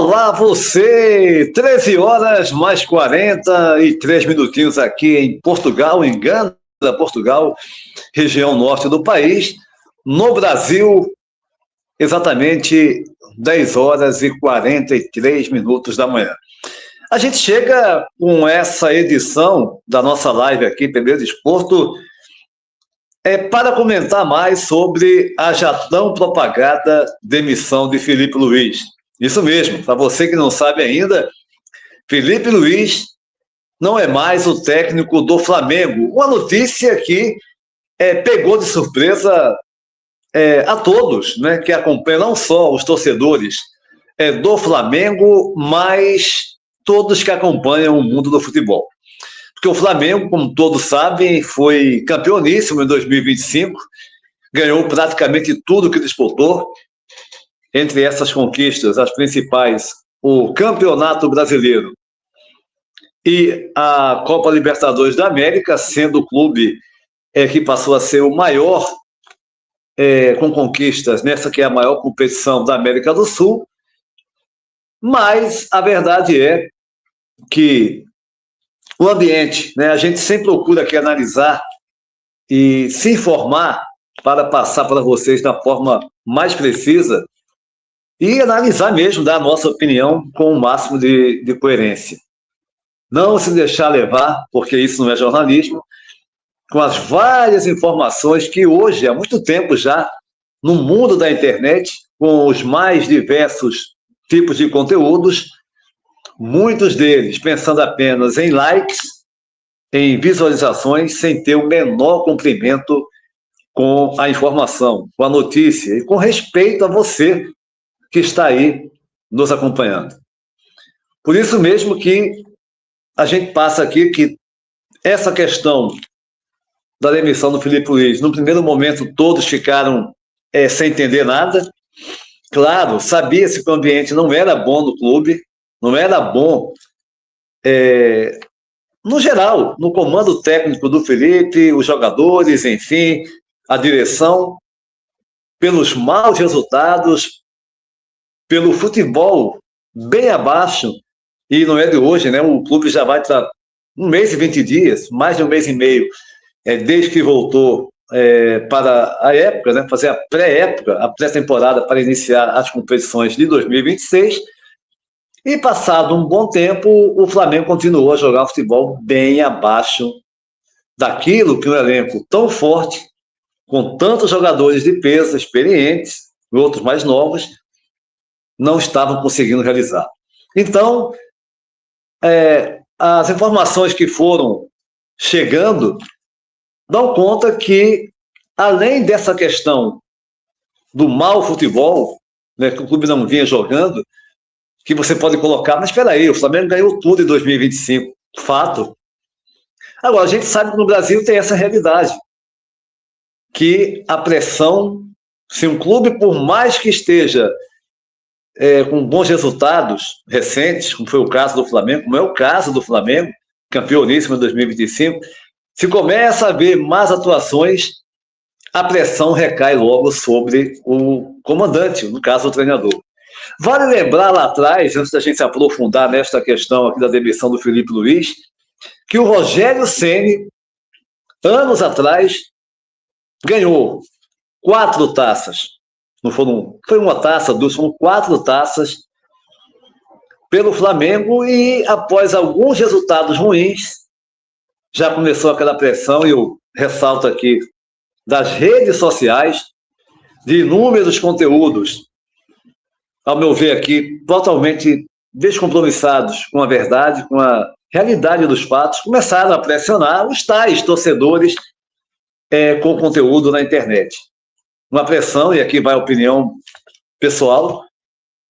Olá você, 13 horas mais 43 minutinhos aqui em Portugal, em Ganda, Portugal, região norte do país. No Brasil, exatamente 10 horas e 43 minutos da manhã. A gente chega com essa edição da nossa live aqui, PB Desporto, para comentar mais sobre a já tão propagada demissão de Felipe Luiz. Isso mesmo, para você que não sabe ainda, Felipe Luiz não é mais o técnico do Flamengo. Uma notícia que pegou de surpresa a todos, né, que acompanham, não só os torcedores do Flamengo, mas todos que acompanham o mundo do futebol. Porque o Flamengo, como todos sabem, foi campeoníssimo em 2025, ganhou praticamente tudo que disputou. Entre essas conquistas, as principais, o Campeonato Brasileiro e a Copa Libertadores da América, sendo o clube que passou a ser o maior com conquistas nessa que é a maior competição da América do Sul. Mas a verdade é que o ambiente, né, a gente sempre procura aqui analisar e se informar para passar para vocês da forma mais precisa e analisar mesmo, dar a nossa opinião com o máximo de coerência. Não se deixar levar, porque isso não é jornalismo, com as várias informações que hoje, há muito tempo já, no mundo da internet, com os mais diversos tipos de conteúdos, muitos deles pensando apenas em likes, em visualizações, sem ter o menor cumprimento com a informação, com a notícia e com respeito a você que está aí nos acompanhando. Por isso mesmo que a gente passa aqui que essa questão da demissão do Felipe Luiz, no primeiro momento todos ficaram sem entender nada. Claro, sabia-se que o ambiente não era bom no clube, não era bom no geral, no comando técnico do Felipe, os jogadores, enfim, a direção, pelos maus resultados, pelo futebol bem abaixo, e não é de hoje, né? O clube já vai para 1 mês e 20 dias, mais de 1 mês e meio, desde que voltou para a época, né? Fazer a pré-época, a pré-temporada para iniciar as competições de 2026, e passado um bom tempo, o Flamengo continuou a jogar futebol bem abaixo daquilo que um elenco tão forte, com tantos jogadores de peso, experientes, e outros mais novos, não estavam conseguindo realizar. Então, as informações que foram chegando dão conta que, além dessa questão do mau futebol, né, que o clube não vinha jogando, que você pode colocar, mas espera aí, o Flamengo ganhou tudo em 2025, fato. Agora, a gente sabe que no Brasil tem essa realidade, que a pressão, se um clube, por mais que esteja com bons resultados recentes, como foi o caso do Flamengo, como é o caso do Flamengo, campeoníssimo em 2025, se começa a ver más atuações, a pressão recai logo sobre o comandante, no caso o treinador. Vale lembrar lá atrás, antes da gente se aprofundar nesta questão aqui da demissão do Felipe Luiz, que o Rogério Ceni, anos atrás, ganhou 4 taças. Não foi uma taça, 2, foram 4 taças pelo Flamengo, e após alguns resultados ruins, já começou aquela pressão, e eu ressalto aqui, das redes sociais, de inúmeros conteúdos, ao meu ver aqui, totalmente descompromissados com a verdade, com a realidade dos fatos, começaram a pressionar os tais torcedores com conteúdo na internet. Uma pressão, e aqui vai a opinião pessoal,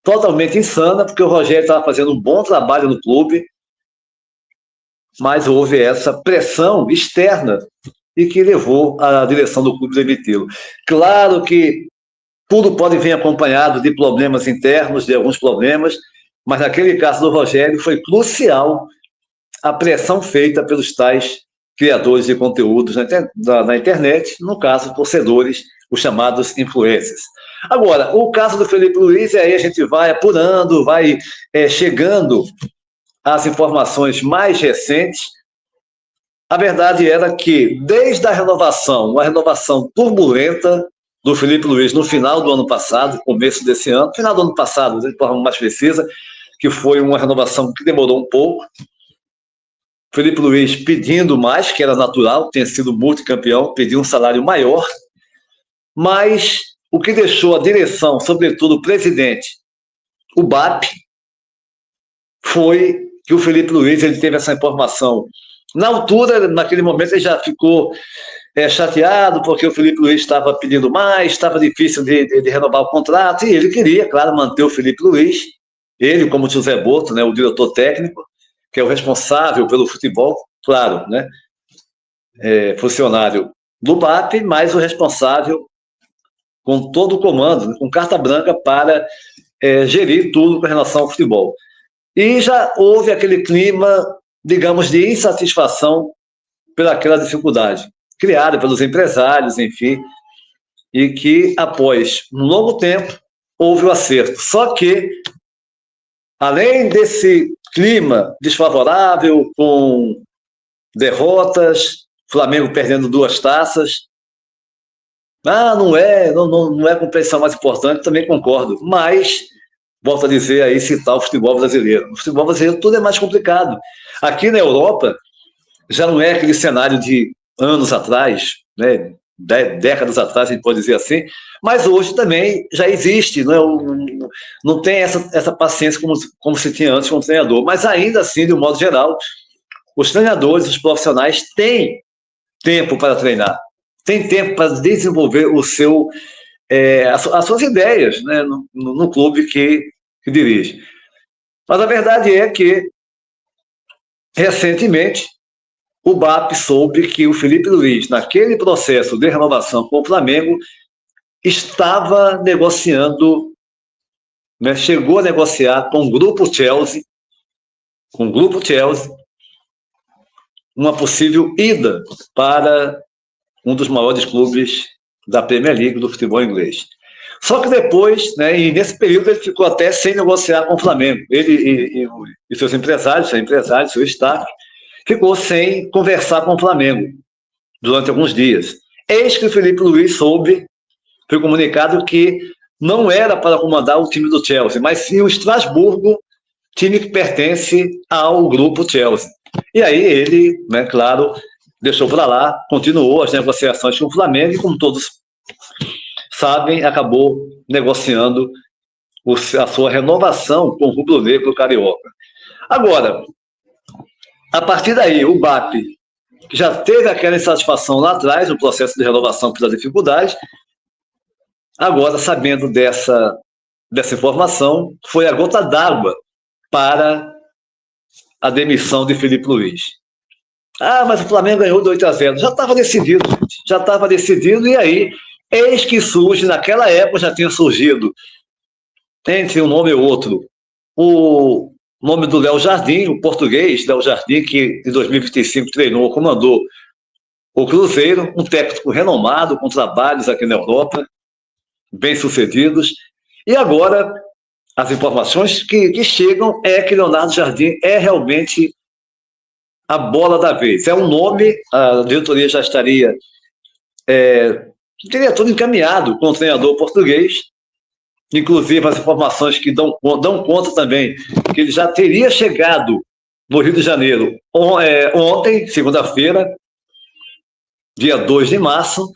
totalmente insana, porque o Rogério estava fazendo um bom trabalho no clube, mas houve essa pressão externa e que levou a direção do clube a demiti-lo. Claro que tudo pode vir acompanhado de problemas internos, de alguns problemas, mas naquele caso do Rogério foi crucial a pressão feita pelos tais criadores de conteúdos na internet, no caso, torcedores, os chamados influencers. Agora, o caso do Felipe Luiz, aí a gente vai apurando, vai chegando às informações mais recentes. A verdade era que, desde a renovação, uma renovação turbulenta do Felipe Luiz no final do ano passado, começo desse ano, final do ano passado, de forma mais precisa, que foi uma renovação que demorou um pouco. Felipe Luiz pedindo mais, que era natural, tinha sido multicampeão, pediu um salário maior, mas o que deixou a direção, sobretudo o presidente, o BAP, foi que o Felipe Luiz ele teve essa informação. Na altura, naquele momento, ele já ficou chateado, porque o Felipe Luiz estava pedindo mais, estava difícil de renovar o contrato, e ele queria, claro, manter o Felipe Luiz, ele como José Boto, né, o diretor técnico, que é o responsável pelo futebol, claro, né, funcionário do BAP, mas o responsável com todo o comando, com carta branca para gerir tudo com relação ao futebol. E já houve aquele clima, digamos, de insatisfação pelaquela dificuldade criada pelos empresários, enfim, e que, após um longo tempo, houve o acerto. Só que, além desse clima desfavorável, com derrotas, Flamengo perdendo 2 taças, não é a competição mais importante, também concordo, mas, volto a dizer aí, citar o futebol brasileiro. No futebol brasileiro tudo é mais complicado. Aqui na Europa, já não é aquele cenário de anos atrás, né, décadas atrás, a gente pode dizer assim, mas hoje também já existe, não tem essa paciência como se tinha antes com o treinador, mas ainda assim, de um modo geral, os treinadores, os profissionais têm tempo para treinar, têm tempo para desenvolver as suas ideias, né, no clube que dirige. Mas a verdade é que, recentemente, o BAP soube que o Felipe Luiz, naquele processo de renovação com o Flamengo, estava negociando, né, chegou a negociar com o Grupo Chelsea, uma possível ida para um dos maiores clubes da Premier League do futebol inglês. Só que depois, né, e nesse período, ele ficou até sem negociar com o Flamengo. Ele e seus empresários, seu staff, ficou sem conversar com o Flamengo durante alguns dias. Eis que o Felipe Luiz foi comunicado que não era para comandar o time do Chelsea, mas sim o Estrasburgo, time que pertence ao grupo Chelsea. E aí ele, né, claro, deixou para lá, continuou as negociações com o Flamengo e, como todos sabem, acabou negociando a sua renovação com o rubro-negro carioca. Agora, a partir daí, o BAP já teve aquela insatisfação lá atrás, no processo de renovação pela dificuldade. Agora, sabendo dessa informação, foi a gota d'água para a demissão de Felipe Luiz. Mas o Flamengo ganhou de 8-0. Já estava decidido, gente. Já estava decidido, e aí, eis que surge, naquela época já tinha surgido, entre um nome e outro, o nome do Léo Jardim, o português Léo Jardim, que em 2025 treinou, comandou o Cruzeiro, um técnico renomado, com trabalhos aqui na Europa, bem-sucedidos. E agora, as informações que chegam é que Leonardo Jardim é realmente a bola da vez. É um nome, a diretoria já teria tudo encaminhado com o treinador português, inclusive as informações que dão conta também que ele já teria chegado no Rio de Janeiro ontem, segunda-feira, dia 2 de março,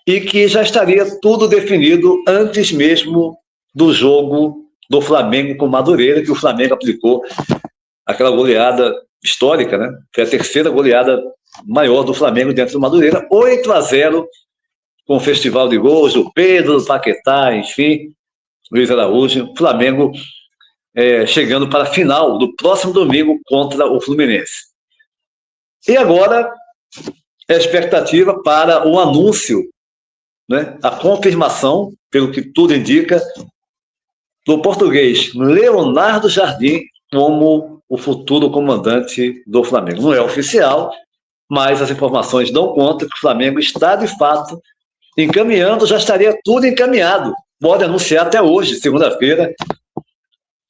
e que já estaria tudo definido antes mesmo do jogo do Flamengo com Madureira, que o Flamengo aplicou aquela goleada histórica, né? Foi a terceira goleada maior do Flamengo dentro do Madureira, 8-0, com o festival de gols do Pedro, do Paquetá, enfim, Luiz Araújo, Flamengo chegando para a final do próximo domingo contra o Fluminense. E agora, a expectativa para o anúncio, né, a confirmação, pelo que tudo indica, do português Leonardo Jardim como o futuro comandante do Flamengo. Não é oficial, mas as informações dão conta que o Flamengo está, de fato, encaminhando, já estaria tudo encaminhado, pode anunciar até hoje, segunda-feira,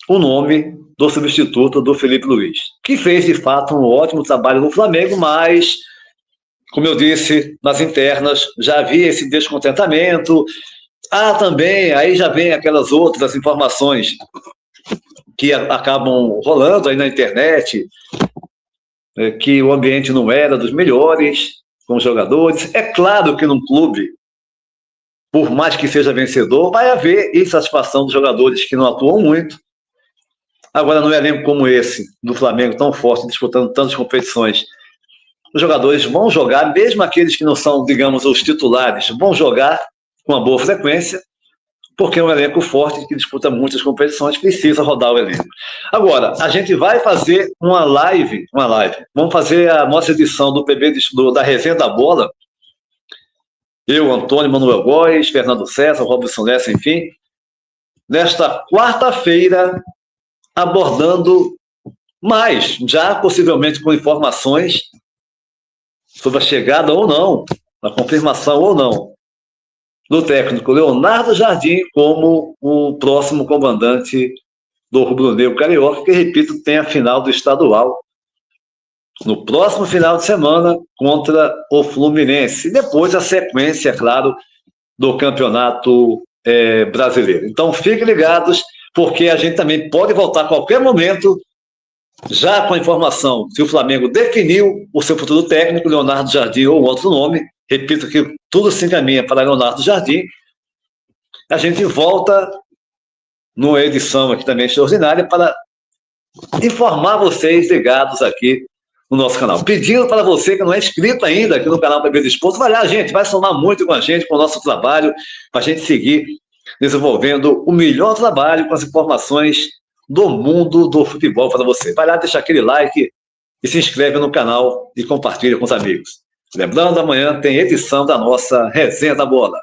o nome do substituto do Felipe Luiz, que fez, de fato, um ótimo trabalho no Flamengo, mas, como eu disse, nas internas já havia esse descontentamento. Também, aí já vem aquelas outras informações que acabam rolando aí na internet, que o ambiente não era dos melhores com os jogadores. É claro que num clube, por mais que seja vencedor, vai haver insatisfação dos jogadores que não atuam muito. Agora, num elenco como esse, do Flamengo, tão forte, disputando tantas competições, os jogadores vão jogar, mesmo aqueles que não são, digamos, os titulares, vão jogar com uma boa frequência, porque é um elenco forte que disputa muitas competições, precisa rodar o elenco. Agora, a gente vai fazer uma live. Vamos fazer a nossa edição do PB da Resenha da Bola. Eu, Antônio, Manuel Góes, Fernando César, Robson Lessa, enfim, nesta quarta-feira, abordando mais, já possivelmente com informações sobre a chegada ou não, a confirmação ou não, do técnico Leonardo Jardim como o próximo comandante do rubro-negro carioca, que, repito, tem a final do estadual no próximo final de semana contra o Fluminense. E depois a sequência, é claro, do campeonato brasileiro. Então, fiquem ligados, porque a gente também pode voltar a qualquer momento, já com a informação se o Flamengo definiu o seu futuro técnico, Leonardo Jardim ou outro nome. Repito que tudo se encaminha para Leonardo Jardim. A gente volta numa edição aqui também extraordinária para informar vocês ligados aqui no nosso canal. Pedindo para você que não é inscrito ainda aqui no canal PB Desporto, vai lá, gente, vai somar muito com a gente, com o nosso trabalho, para a gente seguir desenvolvendo o melhor trabalho com as informações do mundo do futebol para você. Vai lá, deixa aquele like e se inscreve no canal e compartilha com os amigos. Lembrando, amanhã tem edição da nossa Resenha da Bola.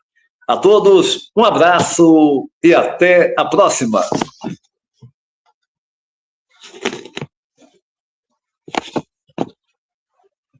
A todos, um abraço e até a próxima.